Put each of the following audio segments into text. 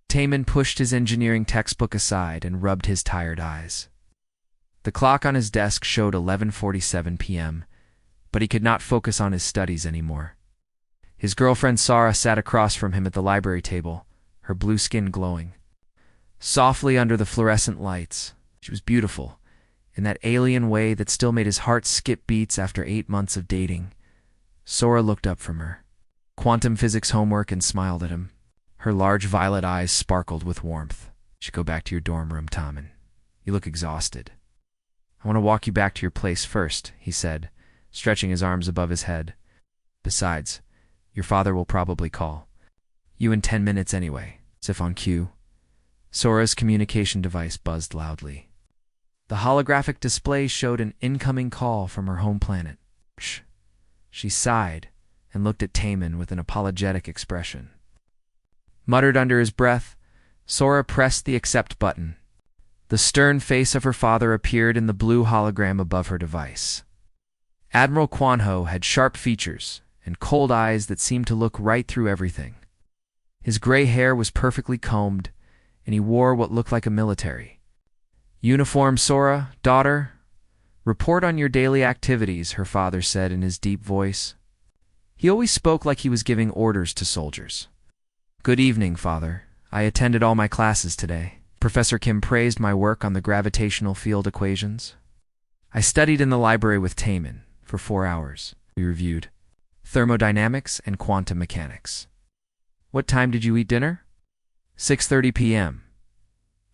Taman pushed his engineering textbook aside and rubbed his tired eyes. The clock on his desk showed 11:47 p.m., but he could not focus on his studies anymore. His girlfriend Sarah sat across from him at the library table, her blue skin glowing. Softly under the fluorescent lights, she was beautiful, in that alien way that still made his heart skip beats after 8 months of dating. Sora looked up from her quantum physics homework and smiled at him. Her large violet eyes sparkled with warmth. "You should go back to your dorm room, Taman. You look exhausted." "I want to walk you back to your place first," he said, stretching his arms above his head. "Besides, your father will probably call you in 10 minutes anyway, as if on cue." Sora's communication device buzzed loudly. The holographic display showed an incoming call from her home planet. Shh. She sighed and looked at Taman with an apologetic expression. Muttered under his breath, Sora pressed the accept button. The stern face of her father appeared in the blue hologram above her device. Admiral Kwanho had sharp features and cold eyes that seemed to look right through everything. His gray hair was perfectly combed, and he wore what looked like a military uniform. "Sora, daughter, report on your daily activities," her father said in his deep voice. He always spoke like he was giving orders to soldiers. "Good evening, father. I attended all my classes today. Professor Kim praised my work on the gravitational field equations. I studied in the library with Taman for 4 hours. We reviewed thermodynamics and quantum mechanics." "What time did you eat dinner?" 6:30 p.m.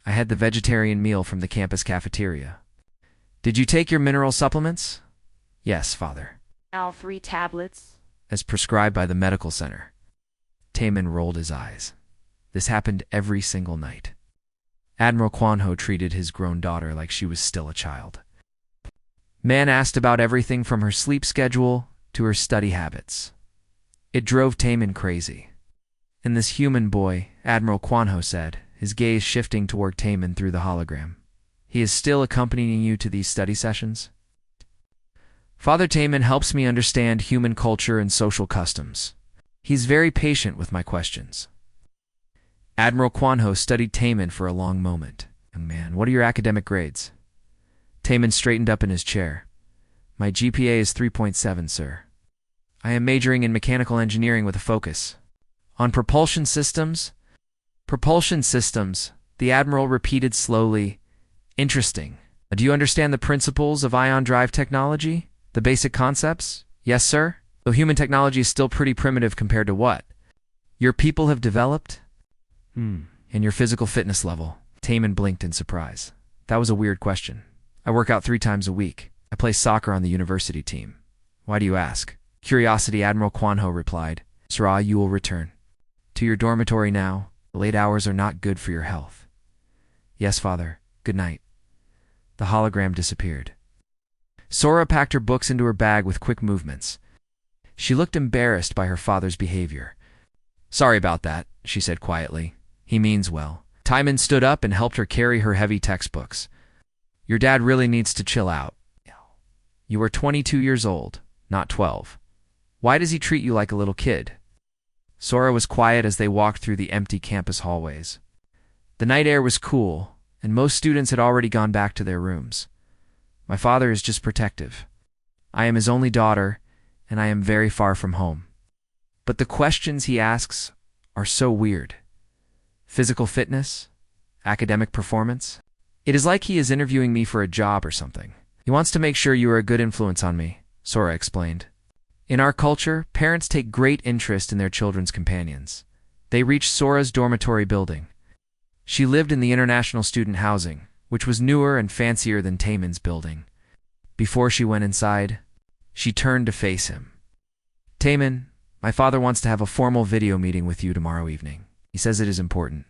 I had the vegetarian meal from the campus cafeteria. "Did you take your mineral supplements?" "Yes, father." "All 3 tablets?" "As prescribed by the medical center." Taman rolled his eyes. This happened every single night. Admiral Kwanho treated his grown daughter like she was still a child. Man asked about everything from her sleep schedule to her study habits. It drove Taman crazy. "And this human boy," Admiral Kwanho said, his gaze shifting toward Taman through the hologram. "He is still accompanying you to these study sessions?" "Father Taman helps me understand human culture and social customs. He's very patient with my questions." Admiral Kwanho studied Taman for a long moment. "Young man, what are your academic grades?" Taman straightened up in his chair. "My GPA is 3.7, sir. I am majoring in mechanical engineering with a focus on propulsion systems." "Propulsion systems," the Admiral repeated slowly. "Interesting. Do you understand the principles of ion drive technology? The basic concepts?" "Yes, sir. Though human technology is still pretty primitive compared to what your people have developed." "And your physical fitness level?" Taman blinked in surprise. "That was a weird question. I work out 3 times a week. I play soccer on the university team." "Why do you ask?" "Curiosity," Admiral Kwanho replied. "Sora, you will return to your dormitory now. The late hours are not good for your health." "Yes, father. Good night." The hologram disappeared. Sora packed her books into her bag with quick movements. She looked embarrassed by her father's behavior. "Sorry about that," she said quietly. "He means well." Taman stood up and helped her carry her heavy textbooks. "Your dad really needs to chill out. You are 22 years old, not 12. Why does he treat you like a little kid?" Sora was quiet as they walked through the empty campus hallways. The night air was cool, and most students had already gone back to their rooms. "My father is just protective. I am his only daughter, and I am very far from home. But the questions he asks are so weird. Physical fitness? Academic performance? It is like he is interviewing me for a job or something. He wants to make sure you are a good influence on me," Sora explained. "In our culture, parents take great interest in their children's companions." They reached Sora's dormitory building. She lived in the international student housing, which was newer and fancier than Taman's building. Before she went inside, she turned to face him. "Taman, my father wants to have a formal video meeting with you tomorrow evening. He says it is important."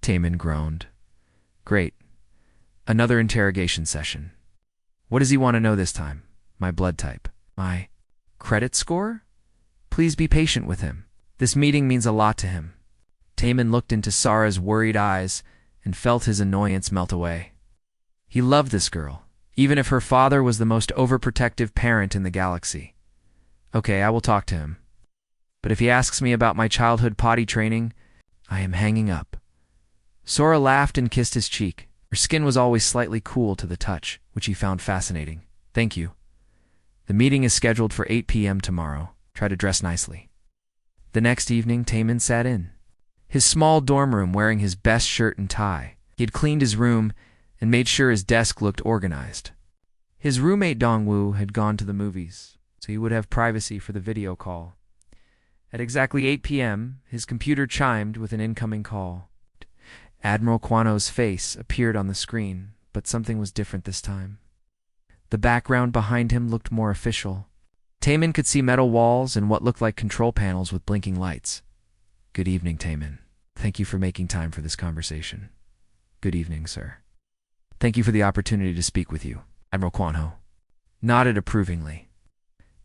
Taman groaned. "Great. Another interrogation session. What does he want to know this time? My blood type? My credit score? Please be patient with him. This meeting means a lot to him." Taman looked into Sora's worried eyes and felt his annoyance melt away. He loved this girl, even if her father was the most overprotective parent in the galaxy. "Okay, I will talk to him. But if he asks me about my childhood potty training, I am hanging up." Sora laughed and kissed his cheek. Her skin was always slightly cool to the touch, which he found fascinating. Thank you. The meeting is scheduled for 8 p.m. tomorrow. Try to dress nicely. The next evening, Taemin sat in his small dorm room wearing his best shirt and tie. He had cleaned his room and made sure his desk looked organized. His roommate Dongwoo had gone to the movies, so he would have privacy for the video call. At exactly 8 p.m., his computer chimed with an incoming call. Admiral Kwano's face appeared on the screen, but something was different this time. The background behind him looked more official. Taemin could see metal walls and what looked like control panels with blinking lights. Good evening, Taemin. Thank you for making time for this conversation. Good evening, sir. Thank you for the opportunity to speak with you. Admiral Kwanho nodded approvingly.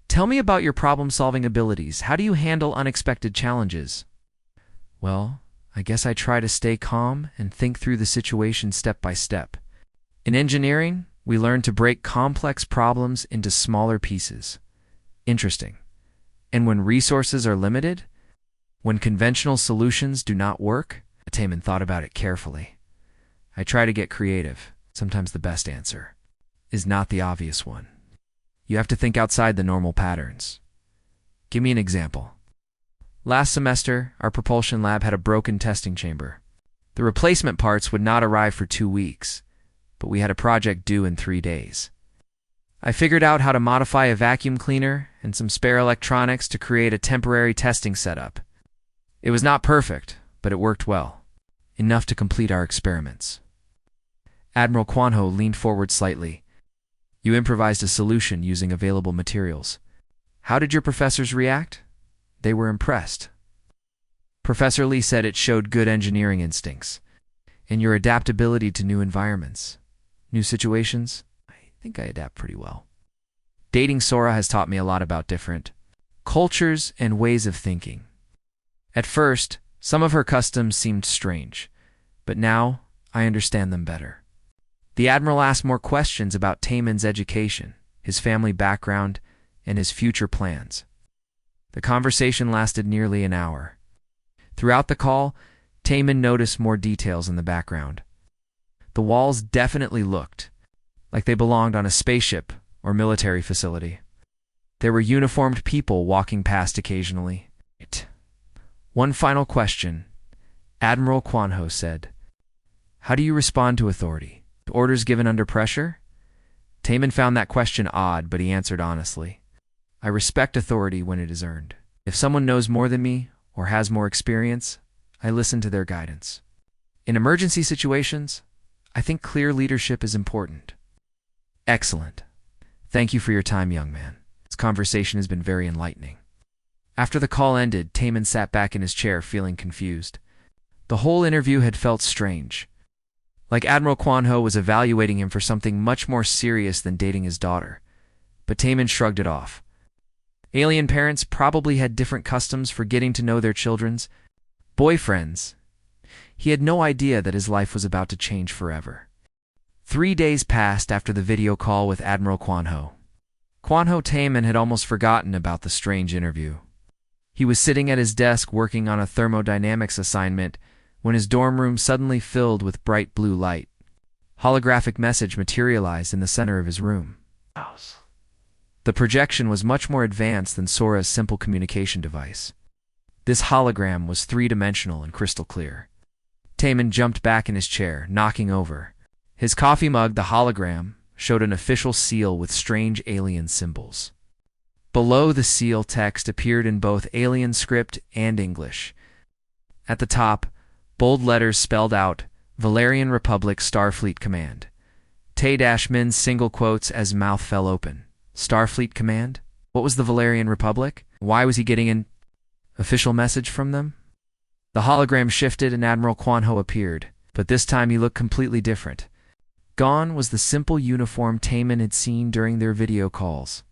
Tell me about your problem-solving abilities. How do you handle unexpected challenges? Well, I guess I try to stay calm and think through the situation step by step. In engineering, we learn to break complex problems into smaller pieces. Interesting. And when resources are limited, when conventional solutions do not work, Taemin thought about it carefully. I try to get creative. Sometimes the best answer is not the obvious one. You have to think outside the normal patterns. Give me an example. Last semester, our propulsion lab had a broken testing chamber. The replacement parts would not arrive for 2 weeks, but we had a project due in 3 days. I figured out how to modify a vacuum cleaner and some spare electronics to create a temporary testing setup. It was not perfect, but it worked well, enough to complete our experiments. Admiral Kwanho leaned forward slightly. You improvised a solution using available materials. How did your professors react? They were impressed. Professor Lee said it showed good engineering instincts and your adaptability to new environments. New situations? I think I adapt pretty well. Dating Sora has taught me a lot about different cultures and ways of thinking. At first, some of her customs seemed strange, but now I understand them better. The Admiral asked more questions about Taemin's education, his family background, and his future plans. The conversation lasted nearly an hour. Throughout the call, Taemin noticed more details in the background. The walls definitely looked like they belonged on a spaceship or military facility. There were uniformed people walking past occasionally. One final question. Admiral Kwanho said, How do you respond to authority? To orders given under pressure? Taemin found that question odd, but he answered honestly. I respect authority when it is earned. If someone knows more than me or has more experience, I listen to their guidance. In emergency situations, I think clear leadership is important. Excellent. Thank you for your time, young man. This conversation has been very enlightening. After the call ended, Taemin sat back in his chair feeling confused. The whole interview had felt strange. Like Admiral Kwanho was evaluating him for something much more serious than dating his daughter. But Taemin shrugged it off. Alien parents probably had different customs for getting to know their children's boyfriends. He had no idea that his life was about to change forever. 3 days passed after the video call with Admiral Kwanho. Kwanho Taemin had almost forgotten about the strange interview. He was sitting at his desk working on a thermodynamics assignment when his dorm room suddenly filled with bright blue light. Holographic message materialized in the center of his room. The projection was much more advanced than Sora's simple communication device. This hologram was three-dimensional and crystal clear. Taemin jumped back in his chair, knocking over. His coffee mug, the hologram, showed an official seal with strange alien symbols. Below the seal, text appeared in both alien script and English. At the top, bold letters spelled out, Valerian Republic Starfleet Command. Tae-Min's single quotes as mouth fell open. Starfleet Command? What was the Valerian Republic? Why was he getting an official message from them? The hologram shifted and Admiral Kwanho appeared, but this time he looked completely different. Gone was the simple uniform Taemin had seen during their video calls.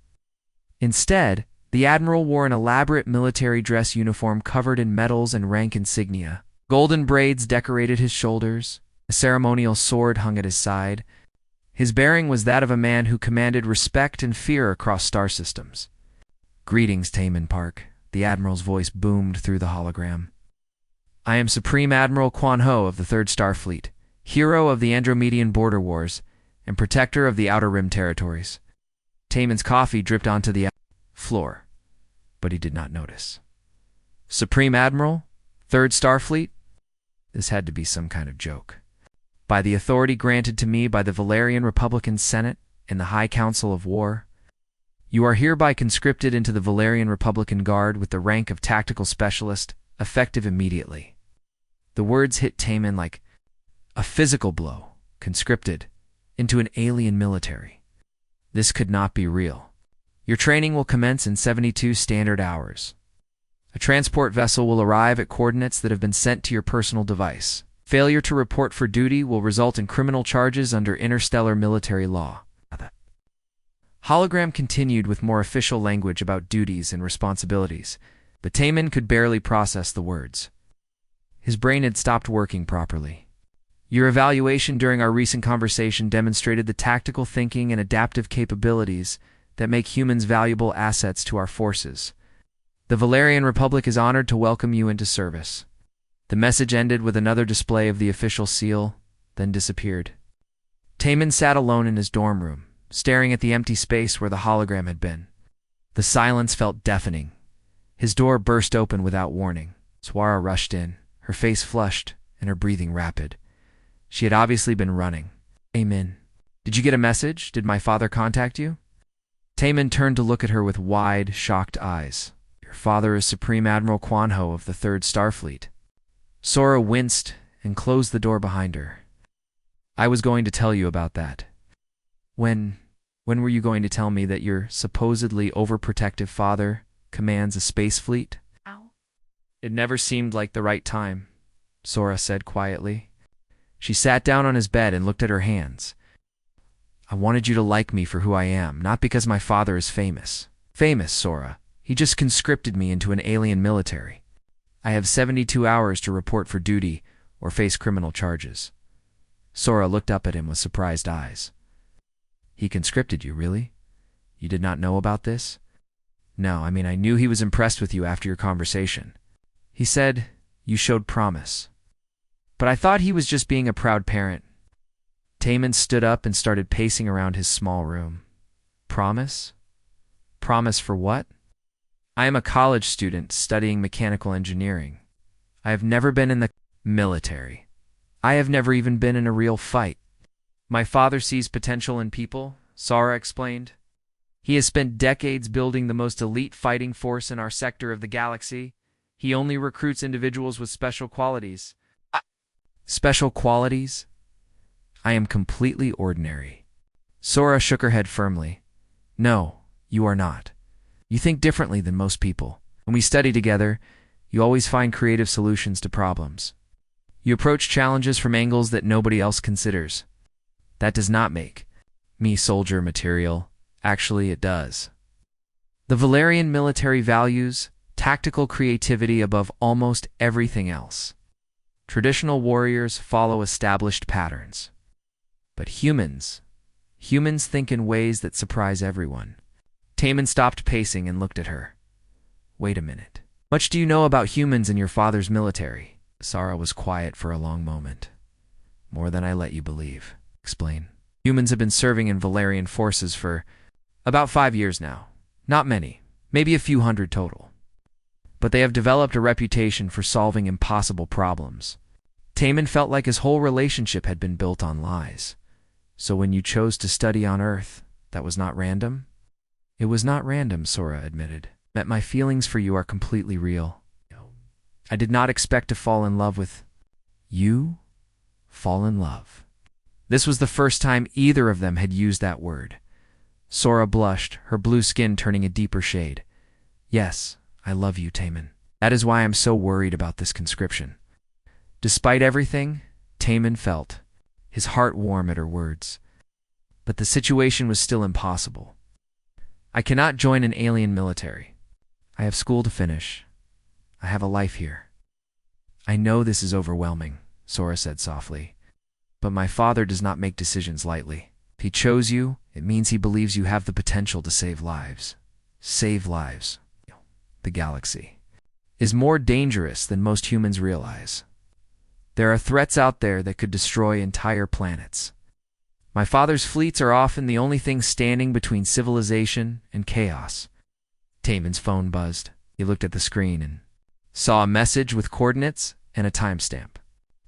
Instead, the Admiral wore an elaborate military dress uniform covered in medals and rank insignia. Golden braids decorated his shoulders. A ceremonial sword hung at his side. His bearing was that of a man who commanded respect and fear across star systems. Greetings, Taemin Park. The Admiral's voice boomed through the hologram. I am Supreme Admiral Quan Ho of the 3rd Starfleet, hero of the Andromedian border wars, and protector of the Outer Rim territories. Taemin's coffee dripped onto the floor, but he did not notice. Supreme Admiral? 3rd Starfleet? This had to be some kind of joke. By the authority granted to me by the Valerian Republican Senate and the High Council of War, you are hereby conscripted into the Valerian Republican Guard with the rank of Tactical Specialist, effective immediately. The words hit Taemin like a physical blow, conscripted into an alien military. This could not be real. Your training will commence in 72 standard hours. A transport vessel will arrive at coordinates that have been sent to your personal device. Failure to report for duty will result in criminal charges under interstellar military law. Hologram continued with more official language about duties and responsibilities, but Taemin could barely process the words. His brain had stopped working properly. Your evaluation during our recent conversation demonstrated the tactical thinking and adaptive capabilities that make humans valuable assets to our forces. The Valerian Republic is honored to welcome you into service. The message ended with another display of the official seal, then disappeared. Taemin sat alone in his dorm room, staring at the empty space where the hologram had been. The silence felt deafening. His door burst open without warning. Swara rushed in, her face flushed and her breathing rapid. She had obviously been running. Taemin, did you get a message? Did my father contact you? Taemin turned to look at her with wide, shocked eyes. Your father is Supreme Admiral Quan Ho of the 3rd Starfleet. Sora winced and closed the door behind her. I was going to tell you about that. When were you going to tell me that your supposedly overprotective father commands a space fleet? Ow. It never seemed like the right time, Sora said quietly. She sat down on his bed and looked at her hands. I wanted you to like me for who I am, not because my father is famous. Famous, Sora. He just conscripted me into an alien military. I have 72 hours to report for duty or face criminal charges. Sora looked up at him with surprised eyes. He conscripted you, really? You did not know about this? No, I knew he was impressed with you after your conversation. He said you showed promise. But I thought he was just being a proud parent. Taemin stood up and started pacing around his small room. Promise? Promise for what? I am a college student studying mechanical engineering. I have never been in the military. I have never even been in a real fight. My father sees potential in people, Sora explained. He has spent decades building the most elite fighting force in our sector of the galaxy. He only recruits individuals with special qualities. Special qualities? I am completely ordinary. Sora shook her head firmly. No, you are not. You think differently than most people. When we study together, you always find creative solutions to problems. You approach challenges from angles that nobody else considers. That does not make me soldier material. Actually, it does. The Valerian military values tactical creativity above almost everything else. Traditional warriors follow established patterns. But humans think in ways that surprise everyone. Taemin stopped pacing and looked at her. Wait a minute. Much do you know about humans in your father's military? Sora was quiet for a long moment. More than I let you believe. Explain. Humans have been serving in Valerian forces for about 5 years now. Not many, maybe a few hundred total. But they have developed a reputation for solving impossible problems. Taemin felt like his whole relationship had been built on lies. So when you chose to study on Earth, that was not random? It was not random, Sora admitted. That my feelings for you are completely real. I did not expect to fall in love with you. Fall in love. This was the first time either of them had used that word. Sora blushed, her blue skin turning a deeper shade. Yes, I love you, Taemin. That is why I'm so worried about this conscription. Despite everything, Taemin felt his heart warm at her words. But the situation was still impossible. I cannot join an alien military. I have school to finish. I have a life here. I know this is overwhelming, Sora said softly. But my father does not make decisions lightly. If he chose you, it means he believes you have the potential to save lives. Save lives. The galaxy. is more dangerous than most humans realize. There are threats out there that could destroy entire planets. My father's fleets are often the only thing standing between civilization and chaos. Taman's phone buzzed. He looked at the screen and saw a message with coordinates and a timestamp.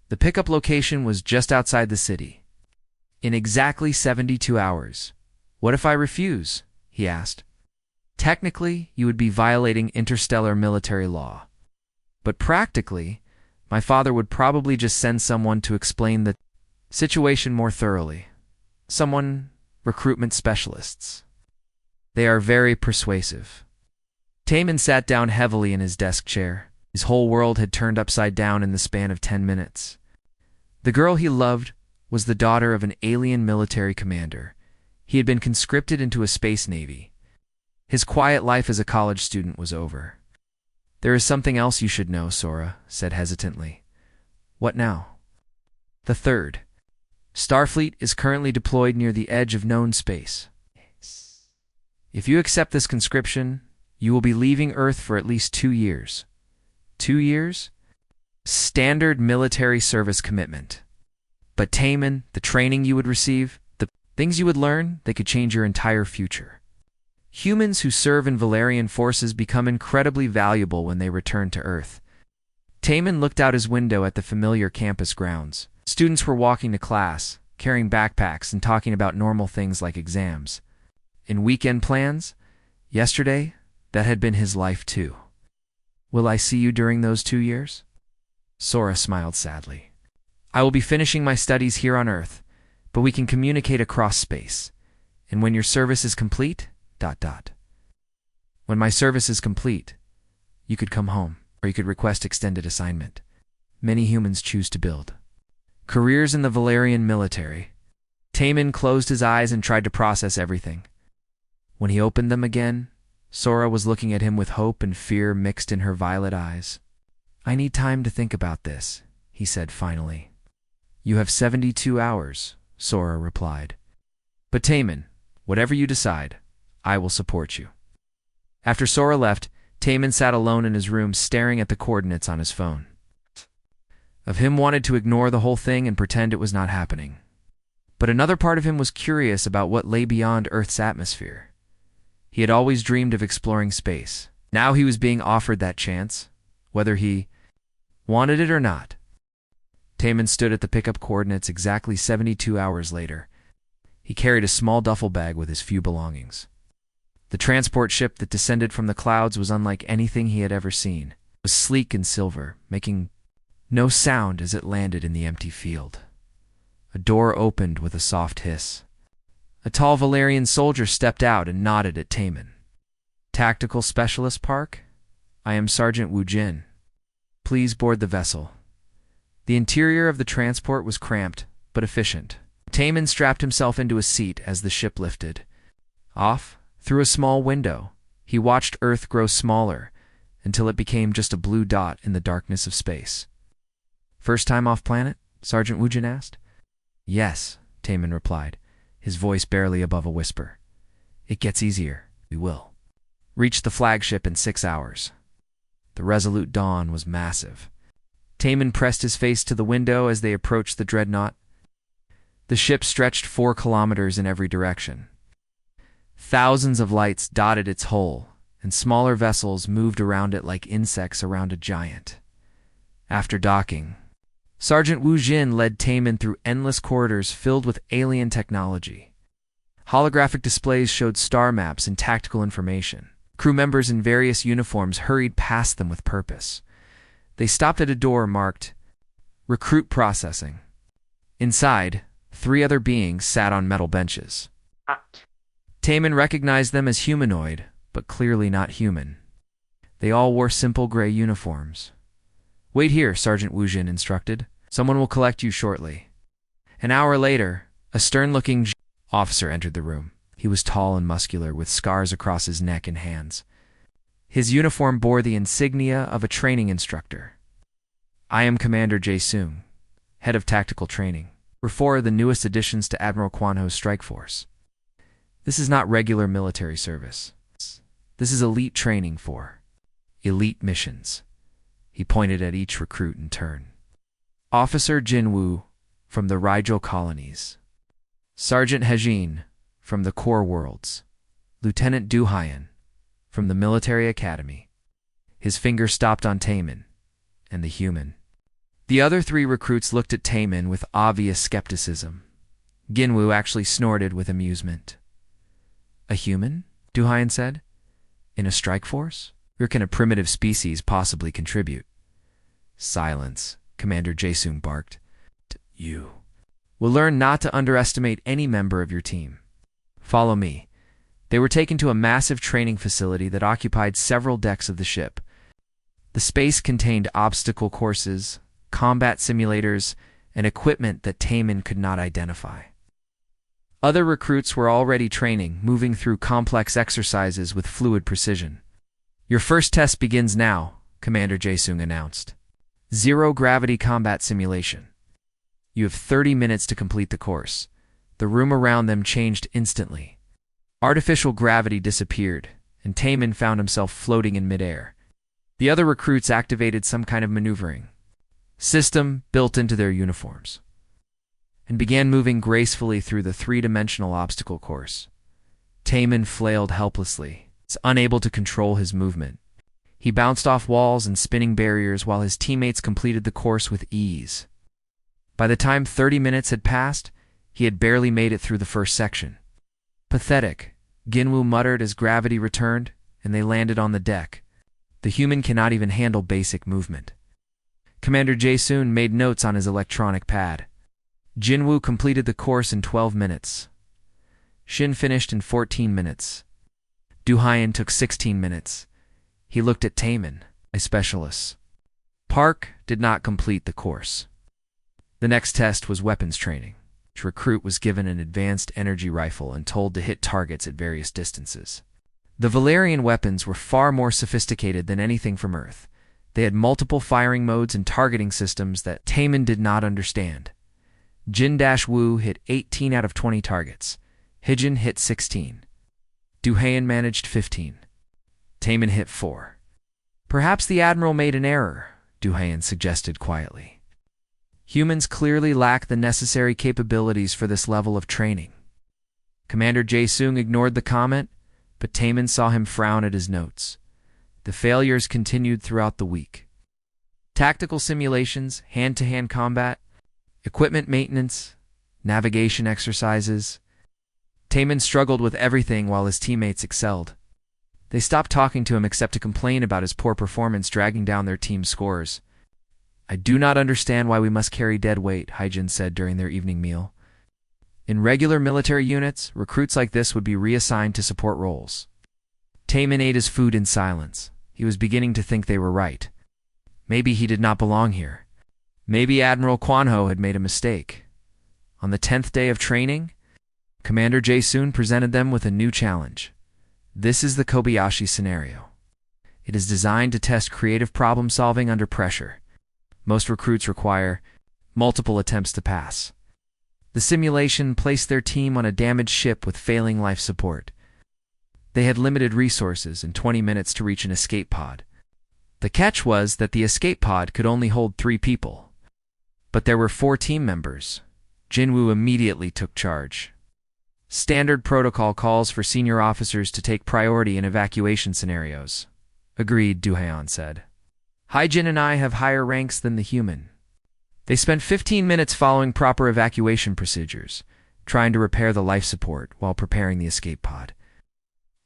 The pickup location was just outside the city. In exactly 72 hours. What if I refuse? He asked. Technically, you would be violating interstellar military law. But practically, my father would probably just send someone to explain the situation more thoroughly. Recruitment specialists. They are very persuasive. Taman sat down heavily in his desk chair. His whole world had turned upside down in the span of 10 minutes. The girl he loved was the daughter of an alien military commander. He had been conscripted into a space navy. His quiet life as a college student was over. There is something else you should know, Sora said hesitantly. What now? The third. Starfleet is currently deployed near the edge of known space. If you accept this conscription, you will be leaving Earth for at least 2 years. 2 years? Standard military service commitment. But Taman, the training you would receive, the things you would learn, they could change your entire future. Humans who serve in Valerian forces become incredibly valuable when they return to Earth. Taman looked out his window at the familiar campus grounds. Students were walking to class, carrying backpacks and talking about normal things like exams. In weekend plans, yesterday, that had been his life too. Will I see you during those 2 years? Sora smiled sadly. I will be finishing my studies here on Earth, but we can communicate across space. And when your service is complete, ... When my service is complete, you could come home, or you could request extended assignment. Many humans choose to build careers in the Valerian military. Taman closed his eyes and tried to process everything. When he opened them again, Sora was looking at him with hope and fear mixed in her violet eyes. I need time to think about this, he said finally. You have 72 hours, Sora replied. But Taman, whatever you decide, I will support you. After Sora left, Taman sat alone in his room staring at the coordinates on his phone. Of him wanted to ignore the whole thing and pretend it was not happening. But another part of him was curious about what lay beyond Earth's atmosphere. He had always dreamed of exploring space. Now he was being offered that chance, whether he wanted it or not. Taman stood at the pickup coordinates exactly 72 hours later. He carried a small duffel bag with his few belongings. The transport ship that descended from the clouds was unlike anything he had ever seen. It was sleek and silver, making no sound as it landed in the empty field. A door opened with a soft hiss. A tall Valerian soldier stepped out and nodded at Taman. Tactical Specialist Park? I am Sergeant Wu Jin. Please board the vessel. The interior of the transport was cramped, but efficient. Taman strapped himself into a seat as the ship lifted. Off, through a small window, he watched Earth grow smaller until it became just a blue dot in the darkness of space. First time off planet? Sergeant Wu Jin asked. Yes, Taman replied, his voice barely above a whisper. It gets easier. We will reach the flagship in 6 hours. The resolute dawn was massive. Taman pressed his face to the window as they approached the dreadnought. The ship stretched 4 kilometers in every direction. Thousands of lights dotted its hull, and smaller vessels moved around it like insects around a giant. After docking, Sergeant Wu Jin led Taman through endless corridors filled with alien technology. Holographic displays showed star maps and tactical information. Crew members in various uniforms hurried past them with purpose. They stopped at a door marked Recruit Processing. Inside, 3 other beings sat on metal benches. Taman recognized them as humanoid, but clearly not human. They all wore simple gray uniforms. Wait here, Sergeant Wu Jin instructed. Someone will collect you shortly. An hour later, a stern-looking officer entered the room. He was tall and muscular, with scars across his neck and hands. His uniform bore the insignia of a training instructor. I am Commander Jae-Sung, head of tactical training. We're 4 of the newest additions to Admiral Kwon Ho's strike force. This is not regular military service. This is elite training for elite missions. He pointed at each recruit in turn. Officer Jinwoo, from the Rigel colonies. Sergeant Hejin, from the Core Worlds. Lieutenant Du Hyan, from the Military Academy. His finger stopped on Taemin, and the human. The other 3 recruits looked at Taemin with obvious skepticism. Ginwoo actually snorted with amusement. A human? Du Hyan said. In a strike force? Where can a primitive species possibly contribute? Silence, Commander Jae-sung barked. You will learn not to underestimate any member of your team. Follow me. They were taken to a massive training facility that occupied several decks of the ship. The space contained obstacle courses, combat simulators, and equipment that Taemin could not identify. Other recruits were already training, moving through complex exercises with fluid precision. Your first test begins now, Commander Jae-sung announced. Zero-gravity combat simulation. You have 30 minutes to complete the course. The room around them changed instantly. Artificial gravity disappeared, and Taemin found himself floating in midair. The other recruits activated some kind of maneuvering system built into their uniforms and began moving gracefully through the 3-dimensional obstacle course. Taemin flailed helplessly, unable to control his movement. He bounced off walls and spinning barriers while his teammates completed the course with ease. By the time 30 minutes had passed, he had barely made it through the first section. Pathetic, Ginwoo muttered as gravity returned, and they landed on the deck. The human cannot even handle basic movement. Commander Jae-sung made notes on his electronic pad. Jinwoo completed the course in 12 minutes. Shin finished in 14 minutes. Du Hyan took 16 minutes. He looked at Taemin, a specialist. Park did not complete the course. The next test was weapons training. Each recruit was given an advanced energy rifle and told to hit targets at various distances. The Valerian weapons were far more sophisticated than anything from Earth. They had multiple firing modes and targeting systems that Taemin did not understand. Jin-Woo hit 18 out of 20 targets. Hijin hit 16. Du Hyan managed 15. Taemin hit 4. Perhaps the Admiral made an error, Du Hyan suggested quietly. Humans clearly lack the necessary capabilities for this level of training. Commander Jae-sung ignored the comment, but Taemin saw him frown at his notes. The failures continued throughout the week. Tactical simulations, hand-to-hand combat, equipment maintenance, navigation exercises. Taemin struggled with everything while his teammates excelled. They stopped talking to him except to complain about his poor performance dragging down their team's scores. I do not understand why we must carry dead weight, Hyjin said during their evening meal. In regular military units, recruits like this would be reassigned to support roles. Taemin ate his food in silence. He was beginning to think they were right. Maybe he did not belong here. Maybe Admiral Kwanho had made a mistake. On the 10th day of training, Commander Jae-sung presented them with a new challenge. This is the Kobayashi scenario. It is designed to test creative problem-solving under pressure. Most recruits require multiple attempts to pass. The simulation placed their team on a damaged ship with failing life support. They had limited resources and 20 minutes to reach an escape pod. The catch was that the escape pod could only hold 3 people. But there were 4 team members. Jinwoo immediately took charge. Standard protocol calls for senior officers to take priority in evacuation scenarios. Agreed, Du Hyan said. Hyjin and I have higher ranks than the human. They spent 15 minutes following proper evacuation procedures, trying to repair the life support while preparing the escape pod.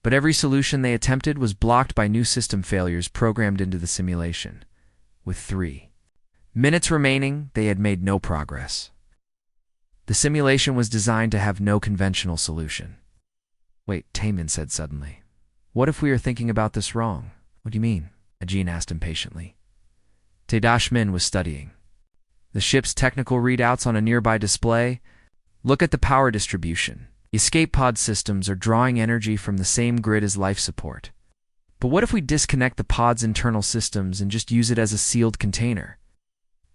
But every solution they attempted was blocked by new system failures programmed into the simulation. With 3 minutes remaining, they had made no progress. The simulation was designed to have no conventional solution. Wait, Taemin said suddenly. What if we are thinking about this wrong? What do you mean? Ajin asked impatiently. Tae-Dash-min was studying the ship's technical readouts on a nearby display. Look at the power distribution. Escape pod systems are drawing energy from the same grid as life support. But what if we disconnect the pod's internal systems and just use it as a sealed container?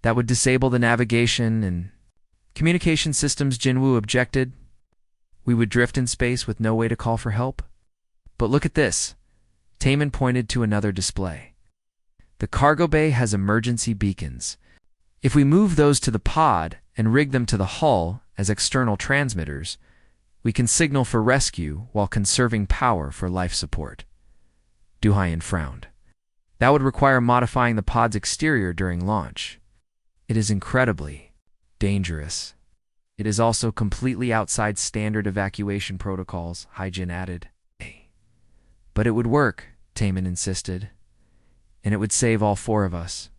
That would disable the navigation and communication systems, Jinwoo objected. We would drift in space with no way to call for help. But look at this. Taemin pointed to another display. The cargo bay has emergency beacons. If we move those to the pod and rig them to the hull as external transmitters, we can signal for rescue while conserving power for life support. Duhayan frowned. That would require modifying the pod's exterior during launch. It is incredibly dangerous. It is also completely outside standard evacuation protocols, Hyjin added. But it would work, Taman insisted. And it would save all four of us.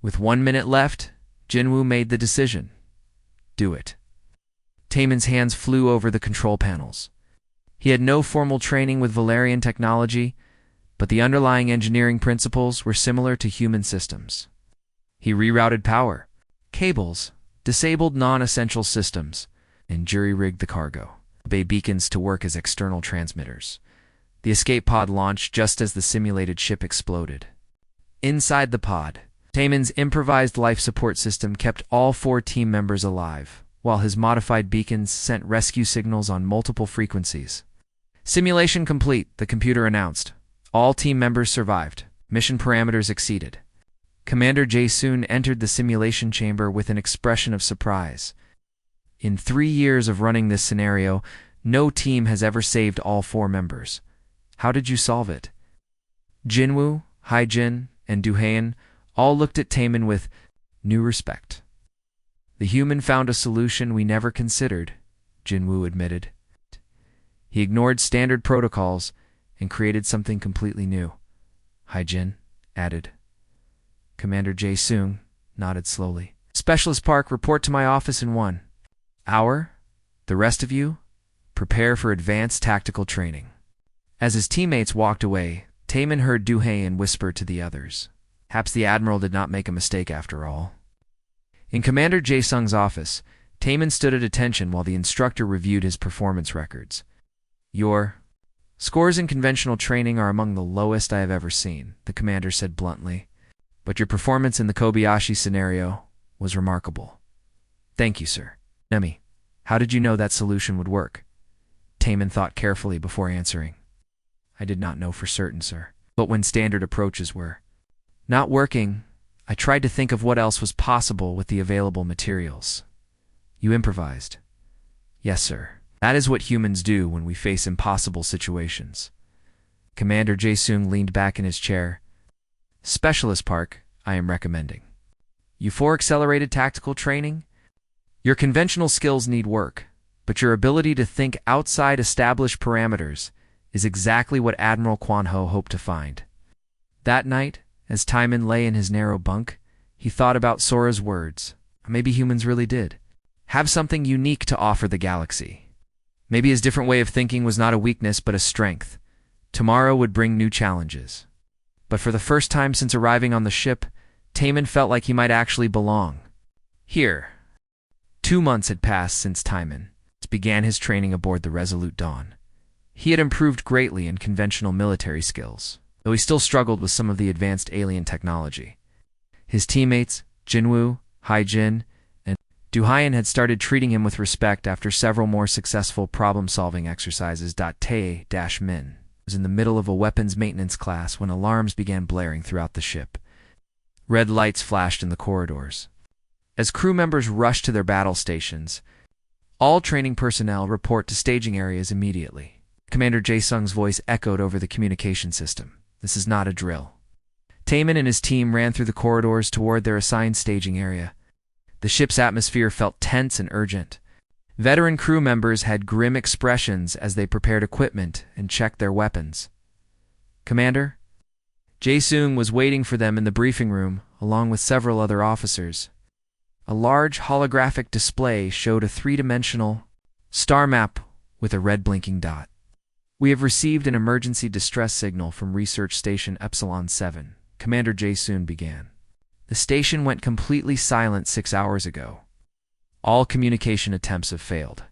With 1 minute left, Jinwoo made the decision. Do it. Taman's hands flew over the control panels. He had no formal training with Valerian technology, but the underlying engineering principles were similar to human systems. He rerouted power, cables, disabled non-essential systems, and jury-rigged the cargo bay beacons to work as external transmitters. The escape pod launched just as the simulated ship exploded. Inside the pod, Taman's improvised life support system kept all 4 team members alive, while his modified beacons sent rescue signals on multiple frequencies. Simulation complete, the computer announced. All team members survived. Mission parameters exceeded. Commander Jae-soon entered the simulation chamber with an expression of surprise. In 3 years of running this scenario, no team has ever saved all 4 members. How did you solve it? Jinwoo, Hyjin, and Duhayan all looked at Taman with new respect. The human found a solution we never considered, Jinwoo admitted. He ignored standard protocols and created something completely new, Hyjin added. Commander Jae-soon nodded slowly. Specialist Park, report to my office in 1 hour. The rest of you, prepare for advanced tactical training. As his teammates walked away, Taman heard Duhayan whisper to the others. Perhaps the Admiral did not make a mistake after all. In Commander Jae-sung's office, Taman stood at attention while the instructor reviewed his performance records. Your scores in conventional training are among the lowest I have ever seen, the commander said bluntly. But your performance in the Kobayashi scenario was remarkable. Thank you, sir. Nemi, how did you know that solution would work? Taman thought carefully before answering. I did not know for certain, sir. But when standard approaches were not working, I tried to think of what else was possible with the available materials. You improvised. Yes, sir. That is what humans do when we face impossible situations. Commander Jae-sung leaned back in his chair. Specialist Park, I am recommending. U4 accelerated tactical training? Your conventional skills need work, but your ability to think outside established parameters is exactly what Admiral Kwan Ho hoped to find. That night, as Taman lay in his narrow bunk, he thought about Sora's words. Maybe humans really did have something unique to offer the galaxy. Maybe his different way of thinking was not a weakness but a strength. Tomorrow would bring new challenges. But for the first time since arriving on the ship, Taman felt like he might actually belong here. 2 months had passed since Taman began his training aboard the Resolute Dawn. He had improved greatly in conventional military skills, though he still struggled with some of the advanced alien technology. His teammates, Jinwoo, Hyjin, and Duhayan had started treating him with respect after several more successful problem-solving exercises. Tae-min was in the middle of a weapons maintenance class when alarms began blaring throughout the ship. Red lights flashed in the corridors. As crew members rushed to their battle stations, all training personnel report to staging areas immediately. Commander Jae-sung's voice echoed over the communication system. This is not a drill. Taman and his team ran through the corridors toward their assigned staging area. The ship's atmosphere felt tense and urgent. Veteran crew members had grim expressions as they prepared equipment and checked their weapons. Commander? Jae-sung was waiting for them in the briefing room, along with several other officers. A large holographic display showed a 3-dimensional star map with a red blinking dot. We have received an emergency distress signal from Research Station Epsilon 7, Commander Jae-sung began. The station went completely silent 6 hours ago. All communication attempts have failed.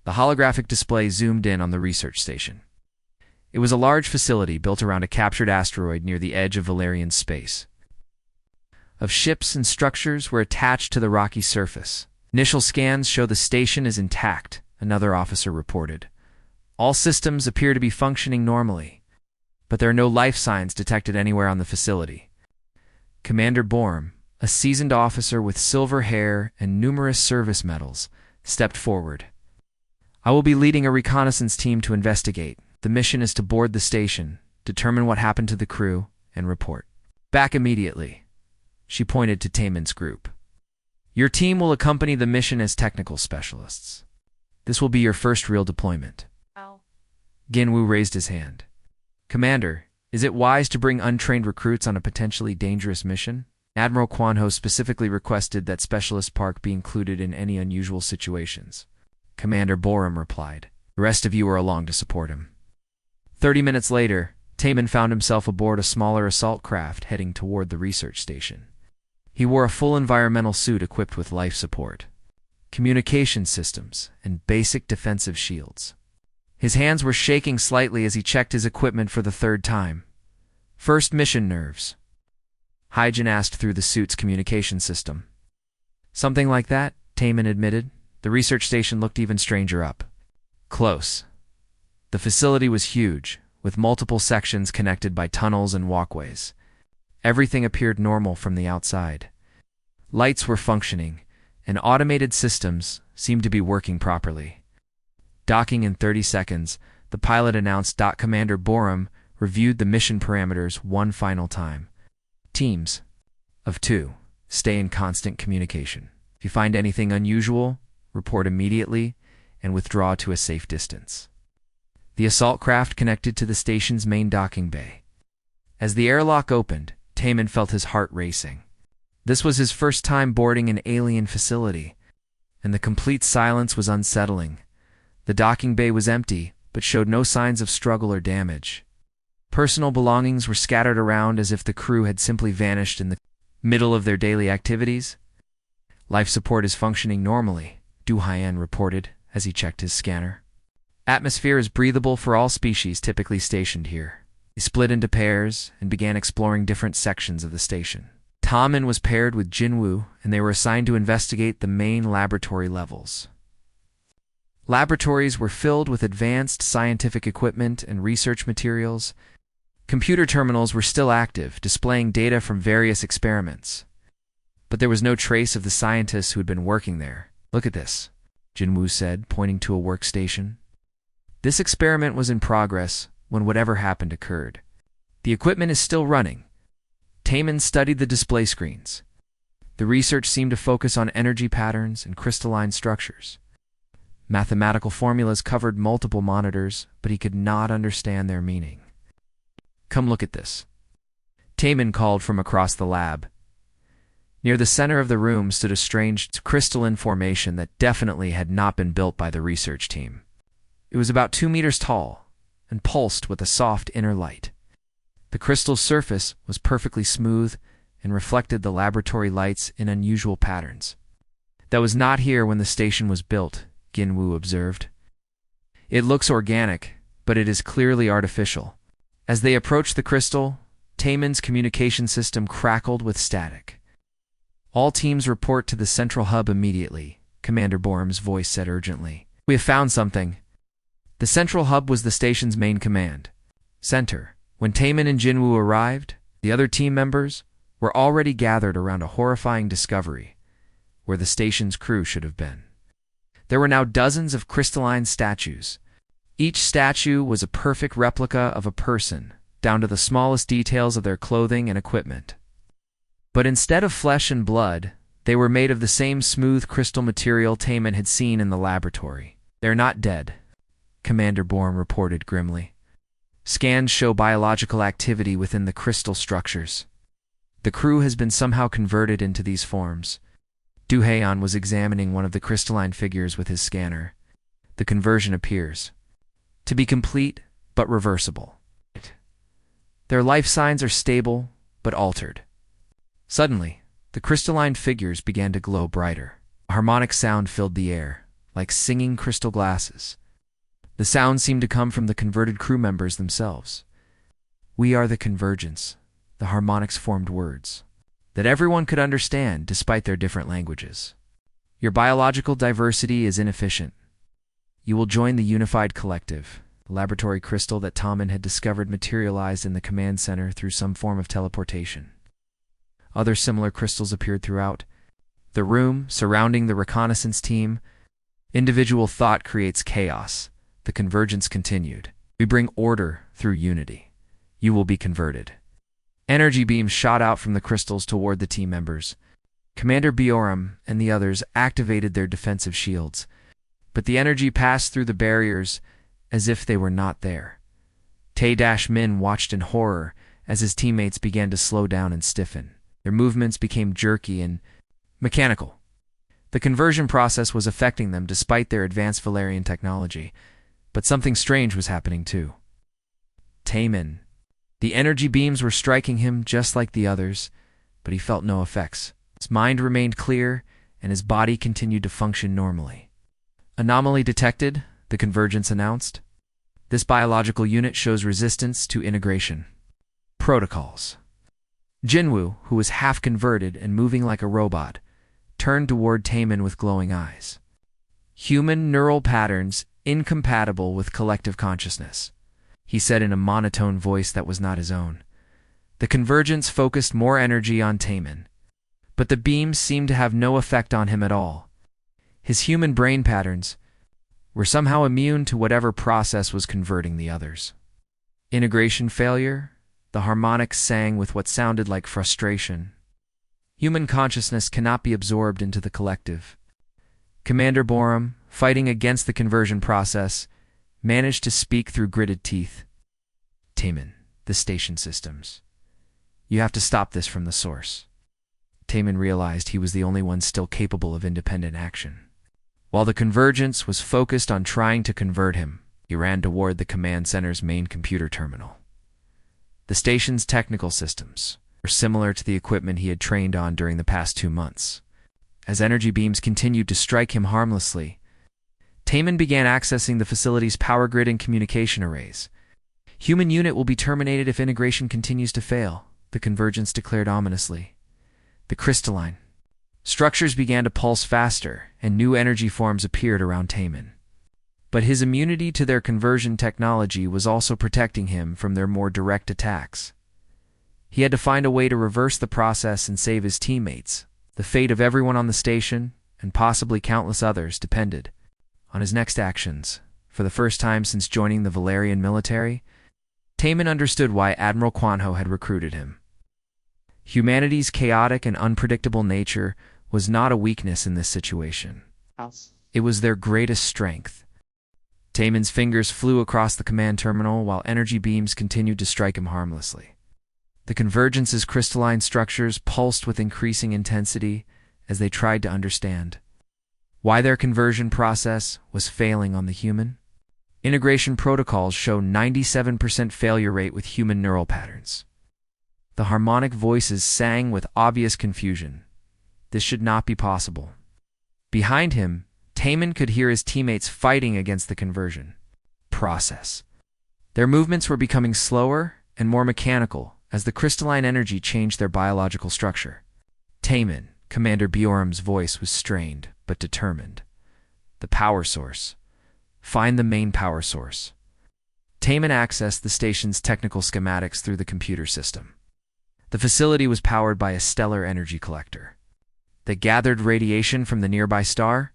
The holographic display zoomed in on the research station. It was a large facility built around a captured asteroid near the edge of Valerian space. Of ships and structures were attached to the rocky surface. Initial scans show the station is intact, another officer reported. All systems appear to be functioning normally, but there are no life signs detected anywhere on the facility. Commander Borum, a seasoned officer with silver hair and numerous service medals, stepped forward. I will be leading a reconnaissance team to investigate. The mission is to board the station, determine what happened to the crew, and report back immediately. She pointed to Taemin's group. Your team will accompany the mission as technical specialists. This will be your first real deployment. Oh. Ginwoo raised his hand. Commander, is it wise to bring untrained recruits on a potentially dangerous mission? Admiral Kwanho specifically requested that Specialist Park be included in any unusual situations. Commander Borum replied. The rest of you are along to support him. 30 minutes later, Taemin found himself aboard a smaller assault craft heading toward the research station. He wore a full environmental suit equipped with life support, communication systems, and basic defensive shields. His hands were shaking slightly as he checked his equipment for the third time. First mission nerves. Hyjin asked through the suit's communication system. Something like that, Taemin admitted. The research station looked even stranger up close. The facility was huge, with multiple sections connected by tunnels and walkways. Everything appeared normal from the outside. Lights were functioning, and automated systems seemed to be working properly. Docking in 30 seconds, the pilot announced. Commander Borum reviewed the mission parameters one final time. Teams of 2 stay in constant communication. If you find anything unusual, report immediately and withdraw to a safe distance. The assault craft connected to the station's main docking bay. As the airlock opened, Taemin felt his heart racing. This was his first time boarding an alien facility, and the complete silence was unsettling. The docking bay was empty, but showed no signs of struggle or damage. Personal belongings were scattered around as if the crew had simply vanished in the middle of their daily activities. Life support is functioning normally, Du Haiyan reported as he checked his scanner. Atmosphere is breathable for all species typically stationed here. They split into pairs and began exploring different sections of the station. Taemin was paired with Jinwoo, and they were assigned to investigate the main laboratory levels. Laboratories were filled with advanced scientific equipment and research materials. Computer terminals were still active, displaying data from various experiments. But there was no trace of the scientists who had been working there. Look at this, Jinwoo said, pointing to a workstation. This experiment was in progress when whatever happened occurred. The equipment is still running. Taemin studied the display screens. The research seemed to focus on energy patterns and crystalline structures. Mathematical formulas covered multiple monitors, but he could not understand their meaning. Come look at this, Taemin called from across the lab. Near the center of the room stood a strange crystalline formation that definitely had not been built by the research team. It was about 2 meters tall and pulsed with a soft inner light. The crystal's surface was perfectly smooth and reflected the laboratory lights in unusual patterns. That was not here when the station was built, Ginwoo observed. It looks organic, but it is clearly artificial. As they approached the crystal, Taemin's communication system crackled with static. All teams report to the central hub immediately, Commander Borum's voice said urgently. We have found something. The central hub was the station's main command center. When Taemin and Jinwoo arrived, the other team members were already gathered around a horrifying discovery where the station's crew should have been. There were now dozens of crystalline statues. Each statue was a perfect replica of a person, down to the smallest details of their clothing and equipment. But instead of flesh and blood, they were made of the same smooth crystal material Taemin had seen in the laboratory. They're not dead, Commander Borum reported grimly. Scans show biological activity within the crystal structures. The crew has been somehow converted into these forms. Du Haiyan was examining one of the crystalline figures with his scanner. The conversion appears to be complete but reversible. Their life signs are stable but altered. Suddenly, the crystalline figures began to glow brighter. A harmonic sound filled the air, like singing crystal glasses. The sound seemed to come from the converted crew members themselves. We are the convergence, the harmonics formed words that everyone could understand despite their different languages. Your biological diversity is inefficient. You will join the unified collective. The laboratory crystal that Taemin had discovered materialized in the command center through some form of teleportation. Other similar crystals appeared throughout the room, surrounding the reconnaissance team. Individual thought creates chaos. The convergence continued. We bring order through unity. You will be converted. Energy beams shot out from the crystals toward the team members. Commander Bioram and the others activated their defensive shields, but the energy passed through the barriers as if they were not there. Tae-Min watched in horror as his teammates began to slow down and stiffen. Their movements became jerky and mechanical. The conversion process was affecting them despite their advanced Valerian technology, but something strange was happening too. Taemin. The energy beams were striking him just like the others, but he felt no effects. His mind remained clear, and his body continued to function normally. Anomaly detected, the convergence announced. This biological unit shows resistance to integration. Protocols. Jinwoo, who was half converted and moving like a robot, turned toward Taemin with glowing eyes. Human neural patterns incompatible with collective consciousness, he said in a monotone voice that was not his own. The convergence focused more energy on Taemin, but the beams seemed to have no effect on him at all. His human brain patterns were somehow immune to whatever process was converting the others. Integration failure? The harmonics sang with what sounded like frustration. Human consciousness cannot be absorbed into the collective. Commander Boram, fighting against the conversion process, managed to speak through gritted teeth. Taemin, the station systems. You have to stop this from the source. Taemin realized he was the only one still capable of independent action. While the convergence was focused on trying to convert him, he ran toward the command center's main computer terminal. The station's technical systems were similar to the equipment he had trained on during the past 2 months. As energy beams continued to strike him harmlessly, Taemin began accessing the facility's power grid and communication arrays. Human unit will be terminated if integration continues to fail, the convergence declared ominously. The crystalline structures began to pulse faster, and new energy forms appeared around Taemin. But his immunity to their conversion technology was also protecting him from their more direct attacks. He had to find a way to reverse the process and save his teammates. The fate of everyone on the station, and possibly countless others, depended on his next actions. For the first time since joining the Valerian military, Taemin understood why Admiral Kwanho had recruited him. Humanity's chaotic and unpredictable nature was not a weakness in this situation. It was their greatest strength. Taemin's fingers flew across the command terminal while energy beams continued to strike him harmlessly. The convergence's crystalline structures pulsed with increasing intensity as they tried to understand why their conversion process was failing on the human. Integration protocols show 97% failure rate with human neural patterns. The harmonic voices sang with obvious confusion. This should not be possible. Behind him, Taemin could hear his teammates fighting against the conversion process. Their movements were becoming slower and more mechanical as the crystalline energy changed their biological structure. Taemin, Commander Bioram's voice was strained but determined. The power source. Find the main power source. Taemin accessed the station's technical schematics through the computer system. The facility was powered by a stellar energy collector that gathered radiation from the nearby star,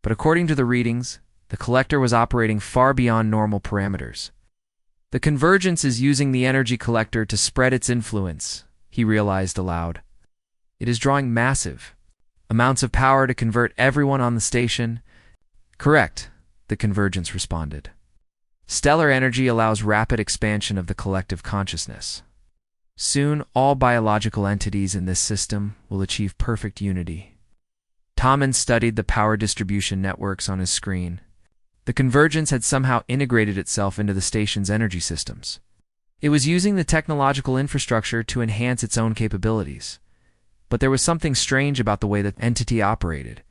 but according to the readings, the collector was operating far beyond normal parameters. The convergence is using the energy collector to spread its influence, he realized aloud. It is drawing massive amounts of power to convert everyone on the station. Correct, the convergence responded. Stellar energy allows rapid expansion of the collective consciousness. Soon, all biological entities in this system will achieve perfect unity. Taemin studied the power distribution networks on his screen. The convergence had somehow integrated itself into the station's energy systems. It was using the technological infrastructure to enhance its own capabilities. But there was something strange about the way the entity operated.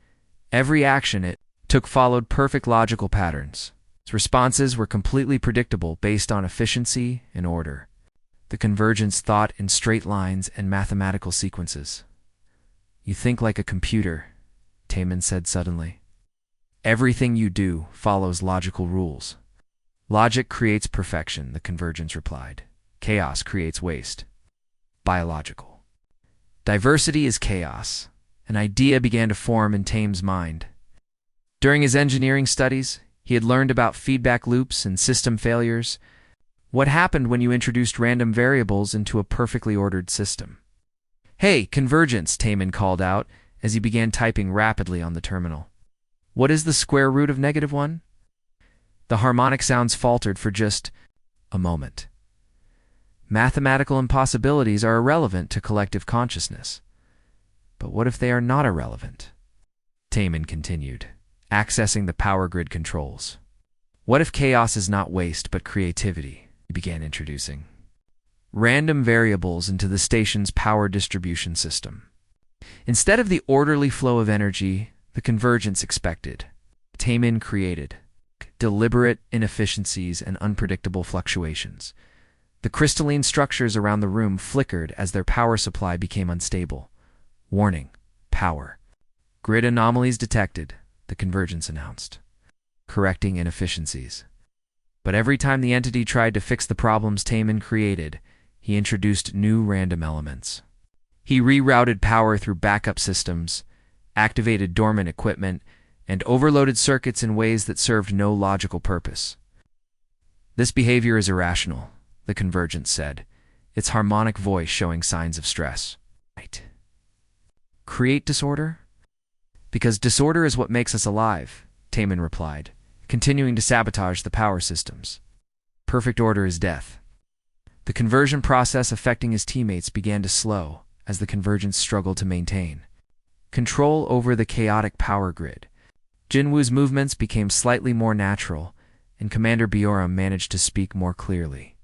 Every action it took followed perfect logical patterns. Its responses were completely predictable based on efficiency and order. The convergence thought in straight lines and mathematical sequences. You think like a computer, Taemin said suddenly. Everything you do follows logical rules. Logic creates perfection, the convergence replied. Chaos creates waste. Biological. Diversity is chaos. An idea began to form in Tame's mind. During his engineering studies, he had learned about feedback loops and system failures. What happened when you introduced random variables into a perfectly ordered system? "Hey, convergence," Taman called out as he began typing rapidly on the terminal. "What is the square root of -1? The harmonic sounds faltered for just a moment. Mathematical impossibilities are irrelevant to collective consciousness. But what if they are not irrelevant? Taman continued, accessing the power grid controls. What if chaos is not waste but creativity? He began introducing random variables into the station's power distribution system. Instead of the orderly flow of energy the convergence expected, Taman created deliberate inefficiencies and unpredictable fluctuations. The crystalline structures around the room flickered as their power supply became unstable. "Warning, power grid anomalies detected," the convergence announced, correcting inefficiencies. But every time the entity tried to fix the problems Taman created, he introduced new random elements. He rerouted power through backup systems, activated dormant equipment, and overloaded circuits in ways that served no logical purpose. "This behavior is irrational," the convergence said, its harmonic voice showing signs of stress. "Right. Create disorder? Because disorder is what makes us alive," Taman replied, continuing to sabotage the power systems. "Perfect order is death." The conversion process affecting his teammates began to slow as the convergence struggled to maintain control over the chaotic power grid. Jinwoo's movements became slightly more natural, and Commander Bioram managed to speak more clearly.